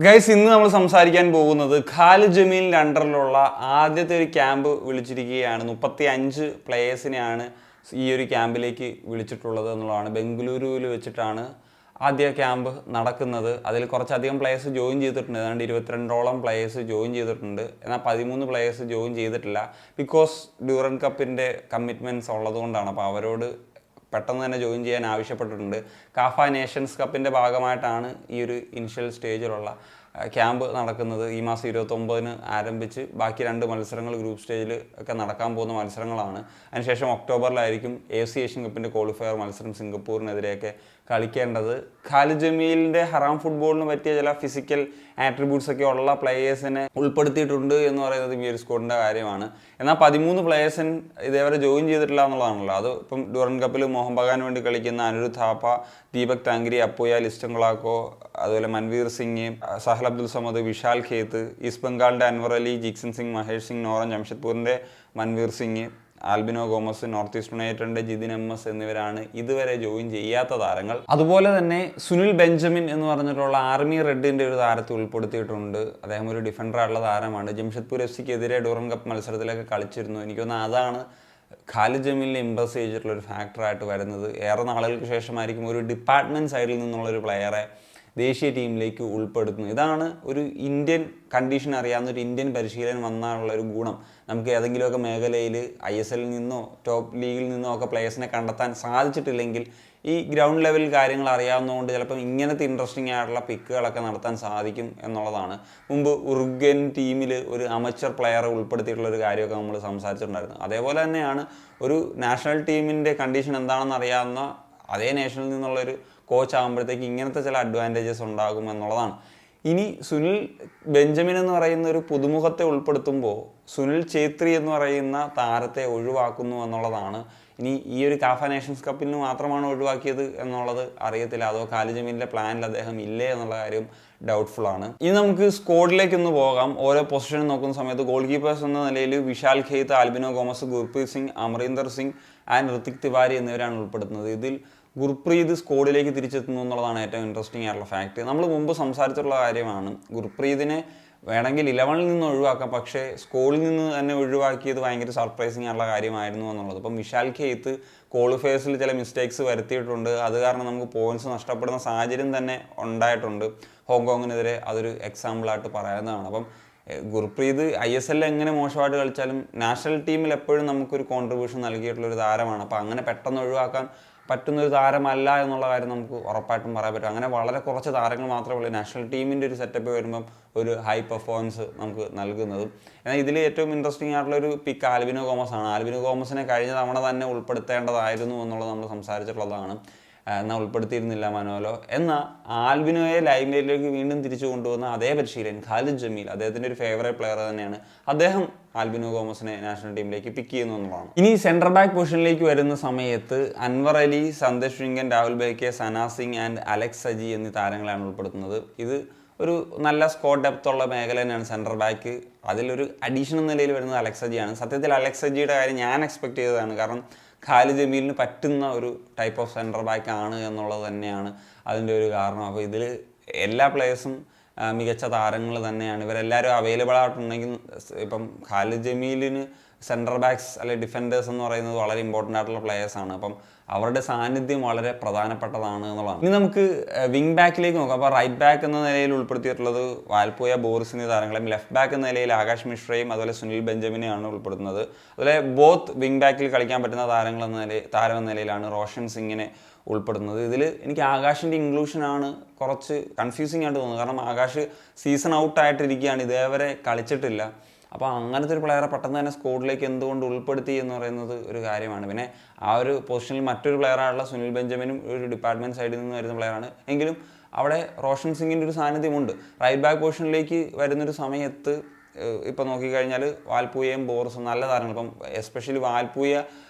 Guys ഇന്ന് നമ്മൾ സംസാരിക്കാൻ പോകുന്നത് ഖാലിദ് ജമീലിൻ്റെ അണ്ടറിലുള്ള ആദ്യത്തെ ഒരു ക്യാമ്പ് വിളിച്ചിരിക്കുകയാണ്. 35 പ്ലേയേഴ്സിനെയാണ് ഈ ഒരു ക്യാമ്പിലേക്ക് വിളിച്ചിട്ടുള്ളത് എന്നുള്ളതാണ്. ബംഗളൂരുവിൽ വെച്ചിട്ടാണ് ആദ്യ ക്യാമ്പ് നടക്കുന്നത്. അതിൽ കുറച്ചധികം പ്ലേയേഴ്സ് ജോയിൻ ചെയ്തിട്ടുണ്ട്. ഏതാണ്ട് 22ഓളം പ്ലേയേഴ്സ് ജോയിൻ ചെയ്തിട്ടുണ്ട്. എന്നാൽ 13 പ്ലേയേഴ്സ് ജോയിൻ ചെയ്തിട്ടില്ല. ബിക്കോസ് ഡ്യൂറൻ കപ്പിൻ്റെ കമ്മിറ്റ്മെൻറ്റ്സ് ഉള്ളതുകൊണ്ടാണ്. അപ്പോൾ അവരോട് പെട്ടെന്ന് തന്നെ ജോയിൻ ചെയ്യാൻ ആവശ്യപ്പെട്ടിട്ടുണ്ട്. കാഫ നേഷൻസ് കപ്പിൻ്റെ ഭാഗമായിട്ടാണ് ഈ ഒരു ഇനിഷ്യൽ സ്റ്റേജിലുള്ള ക്യാമ്പ് നടക്കുന്നത്. ഈ മാസം 29-ന് ആരംഭിച്ച് ബാക്കി 2 മത്സരങ്ങൾ ഗ്രൂപ്പ് സ്റ്റേജിൽ ഒക്കെ നടക്കാൻ പോകുന്ന മത്സരങ്ങളാണ്. അതിനുശേഷം ഒക്ടോബറിലായിരിക്കും AFC ഏഷ്യൻ കപ്പിൻ്റെ ക്വാളിഫയർ മത്സരം സിംഗപ്പൂരിനെതിരെയൊക്കെ കളിക്കേണ്ടത്. ഖാലിദ് ജമീലിൻ്റെ ഹറാം ഫുട്ബോളിന് പറ്റിയ ചില ഫിസിക്കൽ ആട്രിബ്യൂട്ട്സ് ഒക്കെ ഉള്ള പ്ലേയേഴ്സിനെ ഉൾപ്പെടുത്തിയിട്ടുണ്ട് എന്ന് പറയുന്നത് ഈ ഒരു സ്ക്വാഡിൻ്റെ കാര്യമാണ്. എന്നാൽ 13 പ്ലേയേഴ്സിന് ഇതേവരെ ജോയിൻ ചെയ്തിട്ടില്ല എന്നുള്ളതാണല്ലോ. അത് ഇപ്പം ഡ്യൂറൻ കപ്പിൽ മോഹൻ ബഗാന് വേണ്ടി കളിക്കുന്ന അനിരുദ്ധ് താപ്പ, ദീപക് താങ്കരി, അപ്പോയ ലിസ്റ്റങ്കളാക്കോ, അതുപോലെ മൻവീർ സിംഗ്, സഹൽ അബ്ദുൽ സമദ്, വിശാൽ ഖേത്ത്, ഈസ്റ്റ് ബംഗാളിൻ്റെ അൻവർ അലി, ജിക്സൺ സിംഗ്, മഹേഷ് സിംഗ് നോറൻ, ജംഷഡ്പൂരിൻ്റെ മൻവീർ സിംഗ്, ആൽബിനോ ഗോമസ്, നോർത്ത് ഈസ്റ്റ് യുണൈറ്റഡിൻ്റെ ജിതിൻ MS എന്നിവരാണ് ഇതുവരെ ജോയിൻ ചെയ്യാത്ത താരങ്ങൾ. അതുപോലെ തന്നെ സുനിൽ ബെഞ്ചമിൻ എന്ന് പറഞ്ഞിട്ടുള്ള ആർമി റെഡിൻ്റെ ഒരു താരത്തെ ഉൾപ്പെടുത്തിയിട്ടുണ്ട്. അദ്ദേഹം ഒരു ഡിഫൻഡറായിട്ടുള്ള താരമാണ്. ജംഷഡ്പൂർ FCക്കെതിരെ ഡ്യൂറൻ കപ്പ് മത്സരത്തിലൊക്കെ കളിച്ചിരുന്നു. എനിക്ക് തോന്നുന്നു അതാണ് ഖാലിദ് ജമീലിനെ ഇംപ്രസ് ചെയ്തിട്ടുള്ള ഒരു ഫാക്ടറായിട്ട് വരുന്നത്. ഏറെ നാളുകൾക്ക് ശേഷമായിരിക്കും ഒരു ഡിപ്പാർട്ട്മെൻറ്റ് സൈഡിൽ നിന്നുള്ളൊരു പ്ലെയറെ ദേശീയ ടീമിലേക്ക് ഉൾപ്പെടുത്തുന്നു. ഇതാണ് ഒരു ഇന്ത്യൻ കണ്ടീഷൻ അറിയാവുന്ന ഒരു ഇന്ത്യൻ പരിശീലനം വന്നാലുള്ള ഒരു ഗുണം. നമുക്ക് ഏതെങ്കിലുമൊക്കെ മേഖലയിൽ ISL നിന്നോ ടോപ്പ് ലീഗിൽ നിന്നോ ഒക്കെ പ്ലേയേഴ്സിനെ കണ്ടെത്താൻ സാധിച്ചിട്ടില്ലെങ്കിൽ ഈ ഗ്രൗണ്ട് ലെവൽ കാര്യങ്ങൾ അറിയാവുന്നതുകൊണ്ട് ചിലപ്പോൾ ഇങ്ങനത്തെ ഇൻട്രസ്റ്റിംഗ് ആയിട്ടുള്ള പിക്കുകളൊക്കെ നടത്താൻ സാധിക്കും എന്നുള്ളതാണ്. മുമ്പ് ഉറുഗ്വൻ ടീമിൽ ഒരു അമച്ചർ പ്ലെയറെ ഉൾപ്പെടുത്തിയിട്ടുള്ള ഒരു കാര്യമൊക്കെ നമ്മൾ സംസാരിച്ചിട്ടുണ്ടായിരുന്നു. അതേപോലെ തന്നെയാണ് ഒരു നാഷണൽ ടീമിൻ്റെ കണ്ടീഷൻ എന്താണെന്ന് അറിയാവുന്ന അതേ നേഷനിൽ നിന്നുള്ളൊരു കോച്ച് ആകുമ്പോഴത്തേക്ക് ഇങ്ങനത്തെ ചില അഡ്വാൻറ്റേജസ് ഉണ്ടാകും എന്നുള്ളതാണ്. ഇനി സുനിൽ ബെഞ്ചമിൻ എന്ന് പറയുന്ന ഒരു പുതുമുഖത്തെ ഉൾപ്പെടുത്തുമ്പോൾ സുനിൽ ഛേത്രി എന്ന് പറയുന്ന താരത്തെ ഒഴിവാക്കുന്നു എന്നുള്ളതാണ്. ഇനി ഈ ഒരു കാഫ നേഷൻസ് കപ്പിന് മാത്രമാണ് ഒഴിവാക്കിയത് എന്നുള്ളത് അറിയത്തില്ല. അതോ ഖാലിദ് ജമീലിൻ്റെ പ്ലാനിൽ അദ്ദേഹം ഇല്ലേ എന്നുള്ള കാര്യം ഡൗട്ട്ഫുൾ ആണ്. ഇനി നമുക്ക് സ്ക്വാഡിലേക്ക് ഒന്ന് പോകാം. ഓരോ പൊസിഷനും നോക്കുന്ന സമയത്ത് ഗോൾ കീപ്പേഴ്സ് എന്ന നിലയിൽ വിശാൽ ഖേത്ത്, ആൽബിനോ ഗോമസ്, ഗുർപ്രീത് സിംഗ്, അമരീന്ദർ സിംഗ് ആൻഡ് ഋത്തിക് തിവാരി എന്നിവരാണ് ഉൾപ്പെടുത്തുന്നത്. ഇതിൽ ഗുർപ്രീത് സ്ക്വാഡിലേക്ക് തിരിച്ചെത്തുന്നു എന്നുള്ളതാണ് ഏറ്റവും ഇൻട്രസ്റ്റിംഗ് ആയിട്ടുള്ള ഫാക്ട്. നമ്മൾ മുമ്പ് സംസാരിച്ചിട്ടുള്ള കാര്യമാണ്. ഗുർപ്രീതിനെ വേണമെങ്കിൽ 11-ൽ നിന്ന് ഒഴിവാക്കാം, പക്ഷേ സ്ക്വാഡിൽ നിന്ന് തന്നെ ഒഴിവാക്കിയത് ഭയങ്കര സർപ്രൈസിങ് ആയിട്ടുള്ള കാര്യമായിരുന്നു എന്നുള്ളത്. ഇപ്പം വിശാൽ ഖേത്ത് ക്വാളിഫയേഴ്സിൽ ചില മിസ്റ്റേക്സ് വരുത്തിയിട്ടുണ്ട്. അത് കാരണം നമുക്ക് പോയിന്റ്സ് നഷ്ടപ്പെടുന്ന സാഹചര്യം തന്നെ ഉണ്ടായിട്ടുണ്ട്. ഹോങ്കോങ്ങിനെതിരെ അതൊരു എക്സാമ്പിളായിട്ട് പറയാവുന്നതാണ്. അപ്പം ഗുർപ്രീത് ISL എങ്ങനെ മോശമായിട്ട് കളിച്ചാലും നാഷണൽ ടീമിൽ എപ്പോഴും നമുക്കൊരു കോൺട്രിബ്യൂഷൻ നൽകിയിട്ടുള്ളൊരു താരമാണ്. അപ്പോൾ അങ്ങനെ പെട്ടെന്ന് ഒഴിവാക്കാൻ പറ്റുന്നൊരു താരമല്ല എന്നുള്ള കാര്യം നമുക്ക് ഉറപ്പായിട്ടും പറയാൻ പറ്റും. അങ്ങനെ വളരെ കുറച്ച് താരങ്ങൾ മാത്രമേ ഉള്ളൂ നാഷണൽ ടീമിൻ്റെ ഒരു സെറ്റപ്പ് വരുമ്പം ഒരു ഹൈ പെർഫോമൻസ് നമുക്ക് നൽകുന്നത്. എന്നാൽ ഇതിൽ ഏറ്റവും ഇൻട്രസ്റ്റിംഗ് ആയിട്ടുള്ളൊരു പിക്ക് ആൽബിനോ ഗോമസ് ആണ്. ആൽബിനോ ഗോമസിനെ കഴിഞ്ഞ തവണ തന്നെ ഉൾപ്പെടുത്തേണ്ടതായിരുന്നു എന്നുള്ളത് നമ്മൾ സംസാരിച്ചിട്ടുള്ളതാണ്. എന്നാൽ ഉൾപ്പെടുത്തിയിരുന്നില്ല മനോലോ. എന്നാൽ ആൽബിനോയെ ലൈംലൈറ്റിലേക്ക് വീണ്ടും തിരിച്ചു കൊണ്ടുവന്ന അതേ പരിശീലകൻ ഖാലിദ് ജമീൽ, അദ്ദേഹത്തിൻ്റെ ഒരു ഫേവറേറ്റ് പ്ലെയർ തന്നെയാണ്. അദ്ദേഹം ആൽബിനോ ഗോമസിനെ നാഷണൽ ടീമിലേക്ക് പിക്ക് ചെയ്യുന്നു എന്നുള്ളതാണ്. ഇനി സെൻട്രൽ ബാക്ക് പൊസിഷനിലേക്ക് വരുന്ന സമയത്ത് അൻവർ അലി, സന്ദേശ് ശൃംഗൻ, രാഹുൽ ബേക്കെ, സന സിംഗ് ആൻഡ് അലക്സ് സജി എന്നീ താരങ്ങളാണ് ഉൾപ്പെടുത്തുന്നത്. ഇത് ഒരു നല്ല സ്കോർ ഡെപ്ത് ഉള്ള മേഖല തന്നെയാണ് സെൻട്രൽ ബാക്ക്. അതിലൊരു അഡീഷണൽ നിലയിൽ വരുന്നത് അലക്സ് സജിയാണ്. സത്യത്തിൽ അലക്സ് സജിയുടെ കാര്യം ഞാൻ എക്സ്പെക്ട് ചെയ്തതാണ്. കാരണം ഖാലിദ് ജമീലിന് പറ്റുന്ന ഒരു ടൈപ്പ് ഓഫ് സെൻട്രൽ ബാക്ക് ആണ് എന്നുള്ളത് തന്നെയാണ് അതിൻ്റെ ഒരു കാരണം. അപ്പോൾ ഇതിൽ എല്ലാ പ്ലേയേഴ്സും മികച്ച താരങ്ങൾ തന്നെയാണ്. ഇവരെല്ലാവരും അവൈലബിൾ ആയിട്ടുണ്ടെങ്കിൽ ഇപ്പം ഖാലിദ് ജമീലിന് സെൻട്രൽ ബാക്സ് അല്ലെങ്കിൽ ഡിഫൻഡേഴ്സ് എന്ന് പറയുന്നത് വളരെ ഇമ്പോർട്ടൻ്റ് ആയിട്ടുള്ള പ്ലേയേഴ്സാണ്. അപ്പം അവരുടെ സാന്നിധ്യം വളരെ പ്രധാനപ്പെട്ടതാണ് എന്നുള്ളതാണ്. ഇനി നമുക്ക് വിങ് ബാക്കിലേക്ക് നോക്കാം. അപ്പോൾ റൈറ്റ് ബാക്ക് എന്ന നിലയിൽ ഉൾപ്പെടുത്തിയിട്ടുള്ളത് വാൽപോയ, ബോറിസ് എന്നീ താരങ്ങളെയും ലെഫ്റ്റ് ബാക്ക് എന്ന നിലയിൽ ആകാശ് മിശ്രയും അതുപോലെ സുനിൽ ബെഞ്ചമിനെയാണ് ഉൾപ്പെടുത്തുന്നത്. അതുപോലെ ബോത്ത് വിങ് ബാക്കിൽ കളിക്കാൻ പറ്റുന്ന താരം എന്ന നിലയിലാണ് റോഷൻ സിംഗിനെ ഉൾപ്പെടുന്നത്. ഇതിൽ എനിക്ക് ആകാശിൻ്റെ ഇൻക്ലൂഷനാണ് കുറച്ച് കൺഫ്യൂസിങ് ആയിട്ട് തോന്നുന്നത്. കാരണം ആകാശ് സീസൺ ഔട്ടായിട്ടിരിക്കുകയാണ്, ഇതേവരെ കളിച്ചിട്ടില്ല. അപ്പോൾ അങ്ങനത്തെ ഒരു പ്ലെയറെ പെട്ടെന്ന് തന്നെ സ്ക്വാഡിലേക്ക് എന്തുകൊണ്ട് ഉൾപ്പെടുത്തി എന്ന് പറയുന്നത് ഒരു കാര്യമാണ്. പിന്നെ ആ ഒരു പൊസിഷനിൽ മറ്റൊരു പ്ലെയറായുള്ള സുനിൽ ബെഞ്ചമിനും ഒരു ഡിപ്പാർട്ട്മെൻറ്റ് സൈഡിൽ നിന്ന് വരുന്ന പ്ലെയറാണ്. എങ്കിലും അവിടെ റോഷൻ സിംഗിൻ്റെ ഒരു സാന്നിധ്യമുണ്ട്. റൈറ്റ് ബാക്ക് പൊസിഷനിലേക്ക് വരുന്നൊരു സമയത്ത് ഇപ്പോൾ നോക്കിക്കഴിഞ്ഞാൽ വാൽപൂയയും ബോറിസും നല്ല താരങ്ങൾ. ഇപ്പം എസ്പെഷ്യലി വാൽപൂയ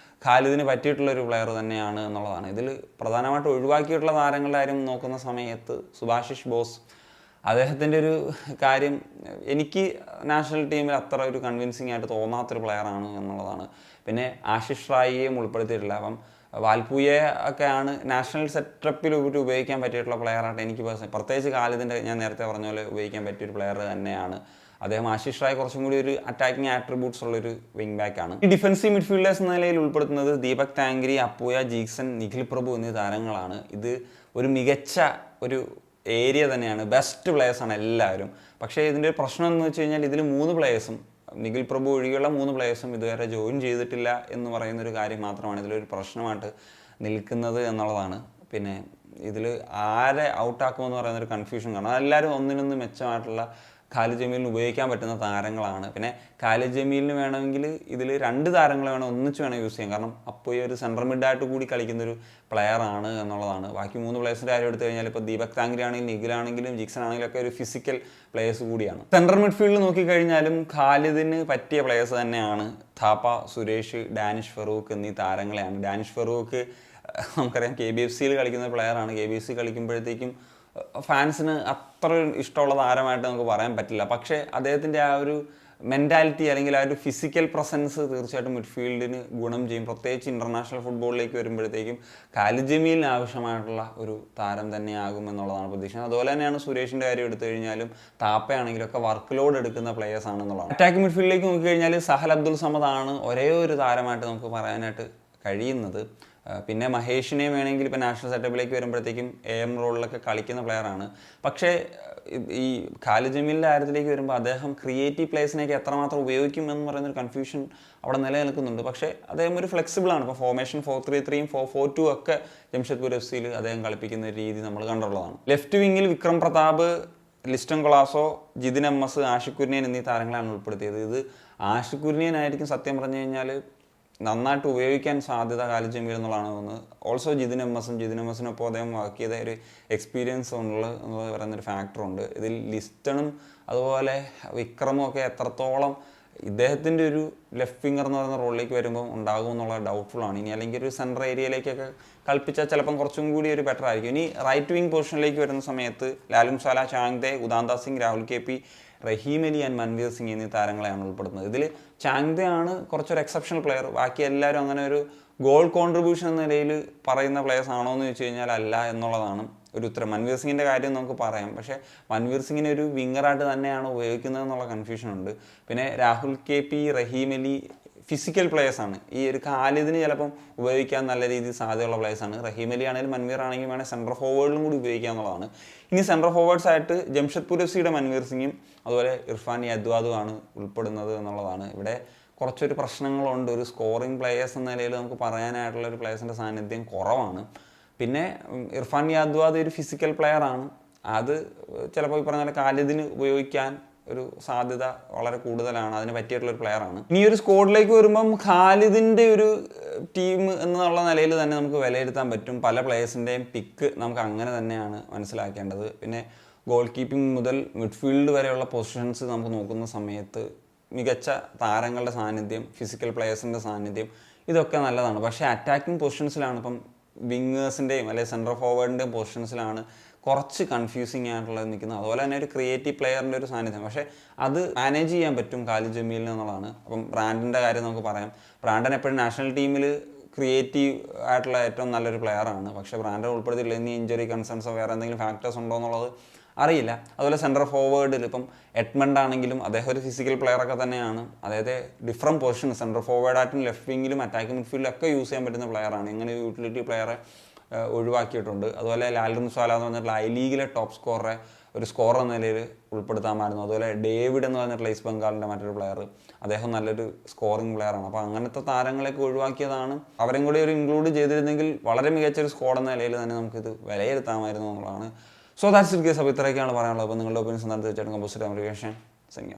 ഖാലിദിന് പറ്റിയിട്ടുള്ളൊരു പ്ലെയർ തന്നെയാണ് എന്നുള്ളതാണ്. ഇതിൽ പ്രധാനമായിട്ട് ഒഴിവാക്കിയിട്ടുള്ള താരങ്ങളുടെ കാര്യം നോക്കുന്ന സമയത്ത് സുഭാഷിഷ് ബോസ്, അദ്ദേഹത്തിൻ്റെ ഒരു കാര്യം എനിക്ക് നാഷണൽ ടീമിൽ അത്ര ഒരു കൺവിൻസിങ് ആയിട്ട് തോന്നാത്തൊരു പ്ലെയറാണ് എന്നുള്ളതാണ്. പിന്നെ ആശിഷ് റായിയെയും ഉൾപ്പെടുത്തിയിട്ടില്ല. അപ്പം വാൽപൂയെ ഒക്കെയാണ് നാഷണൽ സെറ്റപ്പിൽ ഉപയോഗിക്കാൻ പറ്റിയിട്ടുള്ള പ്ലെയറായിട്ട് എനിക്ക് പ്രത്യേകിച്ച് ഖാലിദിൻ്റെ ഞാൻ നേരത്തെ പറഞ്ഞ പോലെ ഉപയോഗിക്കാൻ പറ്റിയൊരു പ്ലെയർ തന്നെയാണ് അദ്ദേഹം. ആശിഷ് റായ് കുറച്ചും കൂടി ഒരു അറ്റാക്കിംഗ് ആട്രിബ്യൂട്ട്സ് ഉള്ളൊരു വിങ് ബാക്ക് ആണ്. ഈ ഡിഫൻസീവ് മിഡ്ഫീൽഡേഴ്സ് എന്ന നിലയിൽ ഉൾപ്പെടുത്തുന്നത് ദീപക് താങ്കരി, അപ്പുയ, ജീക്സൺ, നിഖിൽ പ്രഭു എന്നീ താരങ്ങളാണ്. ഇത് ഒരു മികച്ച ഒരു ഏരിയ തന്നെയാണ്, ബെസ്റ്റ് പ്ലേയേഴ്സാണ് എല്ലാവരും. പക്ഷേ ഇതിൻ്റെ ഒരു പ്രശ്നം എന്ന് വെച്ച് കഴിഞ്ഞാൽ ഇതിൽ 3 പ്ലേയേഴ്സും നിഖിൽ പ്രഭു ഒഴികെയുള്ള 3 പ്ലേയേഴ്സും ഇതുവരെ ജോയിൻ ചെയ്തിട്ടില്ല എന്ന് പറയുന്നൊരു കാര്യം മാത്രമാണ് ഇതിലൊരു പ്രശ്നമായിട്ട് നിൽക്കുന്നത് എന്നുള്ളതാണ്. പിന്നെ ഇതിൽ ആരെ ഔട്ടാക്കുമെന്ന് പറയുന്നൊരു കൺഫ്യൂഷൻ കാണാം. എല്ലാവരും ഒന്നിനൊന്ന് മെച്ചമായിട്ടുള്ള ഖാലിദ് ജമീലിന് ഉപയോഗിക്കാൻ പറ്റുന്ന താരങ്ങളാണ്. പിന്നെ ഖാലിദ് ജമീലിന് വേണമെങ്കിൽ ഇതിൽ 2 താരങ്ങൾ ഒന്നിച്ച് വേണം യൂസ് ചെയ്യാം. കാരണം അപ്പോൾ ഈ ഒരു സെൻട്രൽ മിഡായിട്ട് കൂടി കളിക്കുന്നൊരു പ്ലെയറാണ് എന്നുള്ളതാണ്. ബാക്കി 3 പ്ലേയേഴ്സിൻ്റെ കാര്യം എടുത്തു കഴിഞ്ഞാൽ ഇപ്പോൾ ദീപക് താങ്കരി ആണെങ്കിലും നിഖിലാണെങ്കിലും ജിക്സൺ ആണെങ്കിലും ഒക്കെ ഒരു ഫിസിക്കൽ പ്ലേയേഴ്സ് കൂടിയാണ്. സെൻട്രൽ മിഡ്ഫീൽഡ് നോക്കിക്കഴിഞ്ഞാലും ഖാലിദിന് പറ്റിയ പ്ലേയേഴ്സ് തന്നെയാണ് താപ്പ, സുരേഷ്, ഡാനിഷ് ഫറൂഖ് എന്നീ താരങ്ങളെയാണ്. ഡാനിഷ് ഫറൂഖ് നമുക്കറിയാം KBFCയിൽ കളിക്കുന്ന പ്ലെയറാണ്. KBFC കളിക്കുമ്പോഴത്തേക്കും ഫാൻസിന് അത്ര ഇഷ്ടമുള്ള താരമായിട്ട് നമുക്ക് പറയാൻ പറ്റില്ല. പക്ഷേ അദ്ദേഹത്തിൻ്റെ ആ ഒരു മെൻറ്റാലിറ്റി അല്ലെങ്കിൽ ആ ഒരു ഫിസിക്കൽ പ്രസൻസ് തീർച്ചയായിട്ടും മിഡ്ഫീൽഡിന് ഗുണം ചെയ്യും. പ്രത്യേകിച്ച് ഇൻ്റർനാഷണൽ ഫുട്ബോളിലേക്ക് വരുമ്പോഴത്തേക്കും ഖാലിദ് ജമീലിന് ആവശ്യമായിട്ടുള്ള ഒരു താരം തന്നെയാകും എന്നുള്ളതാണ് പ്രതീക്ഷിക്കുന്നത്. അതുപോലെ തന്നെയാണ് സുരേഷിൻ്റെ കാര്യം എടുത്തു കഴിഞ്ഞാലും താപ്പയാണെങ്കിലും ഒക്കെ വർക്ക് ലോഡ് എടുക്കുന്ന പ്ലേയേഴ്സ് ആണെന്നുള്ളതാണ്. അറ്റാക്ക് മിഡ്ഫീൽഡിലേക്ക് നോക്കിക്കഴിഞ്ഞാൽ സഹൽ അബ്ദുൽ സമദാണ് ഒരേ ഒരു താരമായിട്ട് നമുക്ക് പറയാനായിട്ട് കഴിയുന്നത്. പിന്നെ മഹേഷിനെ വേണമെങ്കിൽ ഇപ്പോൾ നാഷണൽ സെറ്റപ്പിലേക്ക് വരുമ്പോഴത്തേക്കും AM റോളിലൊക്കെ കളിക്കുന്ന പ്ലെയറാണ്. പക്ഷേ ഈ ഖാലിദ് ജമീലിൻ്റെ കാര്യത്തിലേക്ക് വരുമ്പോൾ അദ്ദേഹം ക്രിയേറ്റീവ് പ്ലേയേഴ്സിനെയൊക്കെ എത്രമാത്രം ഉപയോഗിക്കും എന്ന് പറയുന്നൊരു കൺഫ്യൂഷൻ അവിടെ നിലനിൽക്കുന്നുണ്ട്. പക്ഷേ അദ്ദേഹം ഒരു ഫ്ലെക്സിബിളാണ്. ഇപ്പോൾ ഫോർമേഷൻ 4-3-3 4-4-2 ഒക്കെ ജംഷഡ്പൂർ FCയിൽ അദ്ദേഹം കളിപ്പിക്കുന്ന രീതി നമ്മൾ കണ്ടുള്ളതാണ്. ലെഫ്റ്റ് വിങ്ങിൽ വിക്രം പ്രതാപ്, ലിസ്റ്റൺ കൊളാസോ, ജിതിൻ MS, ആഷിഖ് കുര്യൻ എന്നീ താരങ്ങളാണ് ഉൾപ്പെടുത്തിയത്. ഇത് ആഷിഖ് കുര്യനായിരിക്കും സത്യം പറഞ്ഞു കഴിഞ്ഞാൽ നന്നായിട്ട് ഉപയോഗിക്കാൻ സാധ്യത ഖാലിദ് ജമീൽ എന്നുള്ളതാണ് തോന്നുന്നത്. ഓൾസോ ജിതിൻ എമ്മസിനൊപ്പം അദ്ദേഹം വർക്ക് ചെയ്ത ഒരു എക്സ്പീരിയൻസ് എന്ന് പറയുന്നൊരു ഫാക്ടറുണ്ട്. ഇതിൽ ലിസ്റ്റണും അതുപോലെ വിക്രമും ഒക്കെ എത്രത്തോളം ഇദ്ദേഹത്തിൻ്റെ ഒരു ലെഫ്റ്റ് ഫിംഗർ എന്ന് പറയുന്ന റോളിലേക്ക് വരുമ്പോൾ ഉണ്ടാകും എന്നുള്ള ഡൗട്ട്ഫുള്ളാണ്. ഇനി അല്ലെങ്കിൽ ഒരു സെൻട്രൽ ഏരിയയിലേക്കൊക്കെ കളിപ്പിച്ചാൽ ചിലപ്പം കുറച്ചും കൂടി ഒരു ബെറ്റർ ആയിരിക്കും. ഇനി റൈറ്റ് വിങ് പൊസിഷനിലേക്ക് വരുന്ന സമയത്ത് Lallianzuala, Chhangte, Udanta Singh, Rahul KP, Rahim Ali and Manvir Singh എന്നീ താരങ്ങളെയാണ് ഉൾപ്പെടുന്നത്. ഇതിൽ ചാങ്ദെ ആണ് കുറച്ചൊരു എക്സെപ്ഷണൽ പ്ലെയർ. ബാക്കി എല്ലാവരും അങ്ങനെ ഒരു ഗോൾ കോൺട്രിബ്യൂഷൻ എന്ന നിലയിൽ പറയുന്ന പ്ലെയേഴ്സ് ആണോ എന്ന് ചോദിച്ചു കഴിഞ്ഞാൽ അല്ല എന്നുള്ളതാണ് ഒരു ഉത്തരം. മൻവീർ സിംഗിൻ്റെ കാര്യം നമുക്ക് പറയാം. പക്ഷേ മൻവീർ സിംഗിനെ ഒരു വിങ്ങറായിട്ട് തന്നെയാണ് ഉപയോഗിക്കുന്നത് എന്നുള്ള കൺഫ്യൂഷൻ ഉണ്ട്. പിന്നെ രാഹുൽ KP, റഹീം അലി ഫിസിക്കൽ പ്ലേയേഴ്സാണ്. ഈ ഒരു ഖാലിദിന് ചിലപ്പം ഉപയോഗിക്കാൻ നല്ല രീതിയിൽ സാധ്യതയുള്ള പ്ലേയേഴ്സാണ്. റഹീം അലി ആണെങ്കിലും മൻവീർ ആണെങ്കിലും വേണമെങ്കിൽ സെൻട്രൽ ഫോർവേഡിലും കൂടി ഉപയോഗിക്കുക എന്നുള്ളതാണ്. ഇനി സെൻട്രൽ ഫോർവേഡ്സ് ആയിട്ട് ജംഷഡ്പൂർ FCയുടെ മൻവീർ സിംഗും അതുപോലെ ഇർഫാൻ യദ്വാദുമാണ് ഉൾപ്പെടുന്നത് എന്നുള്ളതാണ്. ഇവിടെ കുറച്ചൊരു പ്രശ്നങ്ങളുണ്ട്. ഒരു സ്കോറിംഗ് പ്ലേയേഴ്സ് എന്ന നിലയിൽ നമുക്ക് പറയാനായിട്ടുള്ള ഒരു പ്ലേയേഴ്സിൻ്റെ സാന്നിധ്യം കുറവാണ്. പിന്നെ ഇർഫാൻ യാദ്വാദ് ഒരു ഫിസിക്കൽ പ്ലെയറാണ്. അത് ചിലപ്പോൾ ഈ പറഞ്ഞ പോലെ ഖാലിദിന് ഉപയോഗിക്കാൻ ഒരു സാധ്യത വളരെ കൂടുതലാണ്. അതിന് പറ്റിയിട്ടുള്ളൊരു പ്ലെയറാണ്. ഇനി ഒരു സ്ക്വാഡിലേക്ക് വരുമ്പം ഖാലിദിൻ്റെ ഒരു ടീം എന്നുള്ള നിലയിൽ തന്നെ നമുക്ക് വിലയിരുത്താൻ പറ്റും. പല പ്ലേയേഴ്സിൻ്റെയും പിക്ക് നമുക്ക് അങ്ങനെ തന്നെയാണ് മനസ്സിലാക്കേണ്ടത്. പിന്നെ ഗോൾ കീപ്പിംഗ് മുതൽ മിഡ്ഫീൽഡ് വരെയുള്ള പൊസിഷൻസ് നമുക്ക് നോക്കുന്ന സമയത്ത് മികച്ച താരങ്ങളുടെ സാന്നിധ്യം, ഫിസിക്കൽ പ്ലേയേഴ്സിൻ്റെ സാന്നിധ്യം ഇതൊക്കെ നല്ലതാണ്. പക്ഷേ അറ്റാക്കിംഗ് പൊസിഷൻസിലാണ് ഇപ്പം വിങ്ങേഴ്സിൻ്റെയും അല്ലെങ്കിൽ സെൻട്രൽ ഫോർവേഡിൻ്റെയും പൊസിഷൻസിലാണ് കുറച്ച് കൺഫ്യൂസിങ് ആയിട്ടുള്ളത് നിൽക്കുന്നത്. അതുപോലെ തന്നെ ഒരു ക്രിയേറ്റീവ് പ്ലെയറിൻ്റെ ഒരു സാന്നിധ്യം. പക്ഷേ അത് മാനേജ് ചെയ്യാൻ പറ്റും ഖാലിദ് ജമീലിന് എന്നുള്ളതാണ്. അപ്പം ബ്രാൻഡിൻ്റെ കാര്യം നമുക്ക് പറയാം. ബ്രാൻഡൻ എപ്പോഴും നാഷണൽ ടീമിൽ ക്രിയേറ്റീവ് ആയിട്ടുള്ള ഏറ്റവും നല്ലൊരു പ്ലെയറാണ്. പക്ഷേ ബ്രാൻഡൻ ഉൾപ്പെടുത്തിയില്ല. ഇനി ഇഞ്ചുറി കൺസേൺസോ വേറെ എന്തെങ്കിലും ഫാക്ടേഴ്സ് ഉണ്ടോ എന്നുള്ളത് അറിയില്ല. അതുപോലെ സെൻട്രൽ ഫോർവേഡിൽ ഇപ്പം എഡ്മണ്ട് ആണെങ്കിലും അദ്ദേഹം ഒരു ഫിസിക്കൽ പ്ലെയറൊക്കെ തന്നെയാണ്. അതായത് ഡിഫറെൻറ്റ് പൊസിഷൻ സെൻട്രൽ ഫോർവേഡായിട്ടും ലെഫ്റ്റ് വിങ്ങിലും അറ്റാക്കിംഗ് മിഡ്ഫീൽഡിലും ഒക്കെ യൂസ് ചെയ്യാൻ പറ്റുന്ന പ്ലെയറാണ്. ഇങ്ങനെ യൂട്ടിലിറ്റി പ്ലെയറെ ഒഴിവാക്കിയിട്ടുണ്ട്. അതുപോലെ ലാൽറിൻ സ്വാല എന്ന് പറഞ്ഞിട്ടുള്ള ഐ ലീഗിലെ ടോപ്പ് സ്കോററെ ഒരു സ്കോറർ എന്ന നിലയിൽ ഉൾപ്പെടുത്താമായിരുന്നു. അതുപോലെ ഡേവിഡ് എന്ന് പറഞ്ഞിട്ടുള്ള ഈസ്റ്റ് ബംഗാളിൻ്റെ മറ്റൊരു പ്ലെയർ, അദ്ദേഹം നല്ലൊരു സ്കോറിംഗ് പ്ലെയറാണ്. അപ്പോൾ അങ്ങനത്തെ താരങ്ങളെയൊക്കെ ഒഴിവാക്കിയതാണ്. അവരെയും കൂടി ഒരു ഇൻക്ലൂഡ് ചെയ്തിരുന്നെങ്കിൽ വളരെ മികച്ചൊരു സ്കോഡ് എന്ന നിലയിൽ തന്നെ നമുക്കിത് വിലയിരുത്താമായിരുന്നു എന്നുള്ളതാണ്. So that's it guys. അപ്പോൾ ഇത്രയൊക്കെയാണ് പറയാനുള്ളത്. അപ്പോൾ നിങ്ങളുടെ ഒപ്പീനിയൻസ് എന്താണെന്ന് തീർച്ചയായിട്ടും കമ്പോസ്റ്റ് ചെയ്യാൻ